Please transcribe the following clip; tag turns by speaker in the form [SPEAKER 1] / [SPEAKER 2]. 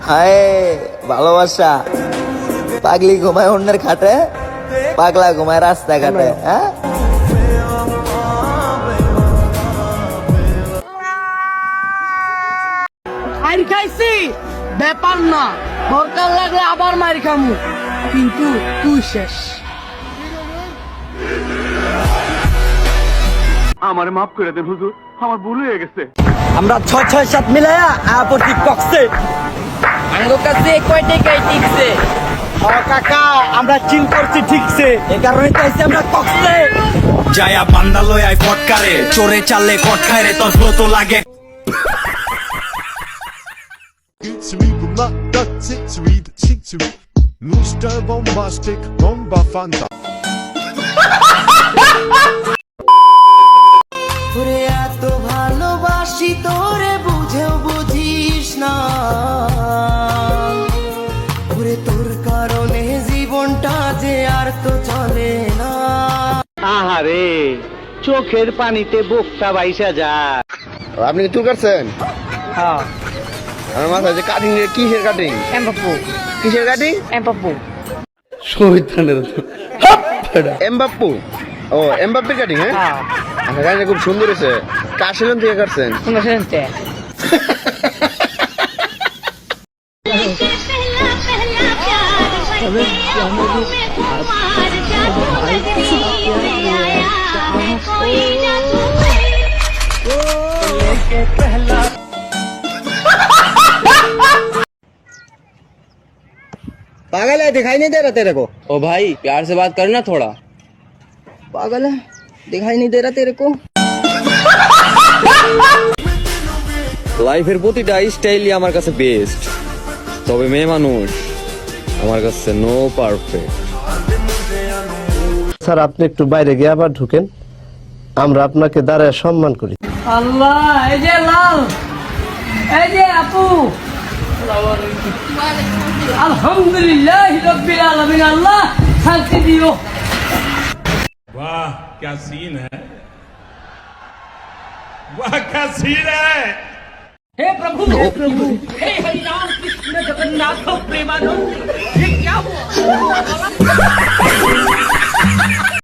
[SPEAKER 1] হায় ভালোবাসা, পাগলি ঘুমায় অন্যের খাটে, পাগলা ঘুমায় রাস্তাঘাটে। হ্যাঁ,
[SPEAKER 2] মার খাইছি ব্যাপার না, দরকার লাগলে আবার মার খামু, কিন্তু তুই শেষ।
[SPEAKER 3] আমার মাফ করে দেন হুজুর, আমার ভুল হয়ে গেছে।
[SPEAKER 4] আমরা 6-6-7 মিলায়া আপত্তি বক্সে
[SPEAKER 2] আঙ্গো কাছে কয়টা কাই টিকছে।
[SPEAKER 4] ও কাকা আমরা চিল করছি ঠিকছে, এই কারণে চাইছি আমরা বক্সে
[SPEAKER 5] যায়া বান্দা লই আই পটকারে, চোরে চাললে কট খায় রে, তোর ফ্লো তো লাগে।
[SPEAKER 6] Bunlar das Sweet, schick sweet. Muster bombastic, bomba fanta.
[SPEAKER 1] ওরে এত ভালোবাসি তোরে বুঝেও বুঝিস না, ওরে তোর কারণে জীবনটা যে আর তো চলে না।
[SPEAKER 4] আহারে চোখের পানিতে বোকটা বাইসা যায়।
[SPEAKER 7] আপনি কি চুল কাটছেন?
[SPEAKER 2] হ্যাঁ
[SPEAKER 7] আমার মাথায় যে কাটিং, কিসের কাটিং?
[SPEAKER 2] এমবাপ্পু
[SPEAKER 7] কিসের কাটিং?
[SPEAKER 2] এমবাপ্পু
[SPEAKER 7] এমবাপ্পু। ও এমবাপ্পির কাটিং। হ্যাঁ
[SPEAKER 2] হ্যাঁ
[SPEAKER 7] আচ্ছা, কাটিংটা খুব সুন্দর হয়েছে। কাশিলন থেকে কাটছেন?
[SPEAKER 2] তোমরা শুনতে
[SPEAKER 7] पागल है, दिखाई नहीं दे रहा तेरे को?
[SPEAKER 8] ओ भाई प्यार से बात करना थोड़ा।
[SPEAKER 7] पागल है, दिखाई नहीं दे रहा तेरे को?
[SPEAKER 8] লাইফের প্রতিটা স্টাইলই আমার কাছে বেস্ট, তবে মেয়ে মানুষ আমার কাছে নো পারফেক্ট।
[SPEAKER 9] স্যার আপনি একটু বাইরে গিয়ে আবার ঢুকেন, আমরা আপনাকে দাঁড়ায় সম্মান করি।
[SPEAKER 2] আল্লাহ, এই যে লাল, এই যে আপু, আলহামদুলিল্লাহ রাব্বিল আলামিন, আল্লাহ শান্তি দিও।
[SPEAKER 3] वाह क्या सीन है, वाह क्या सीन है।
[SPEAKER 2] हे प्रभु, हे हरि राम कृष्ण जगन्नाथ प्रेमानंद, ये क्या हुआ?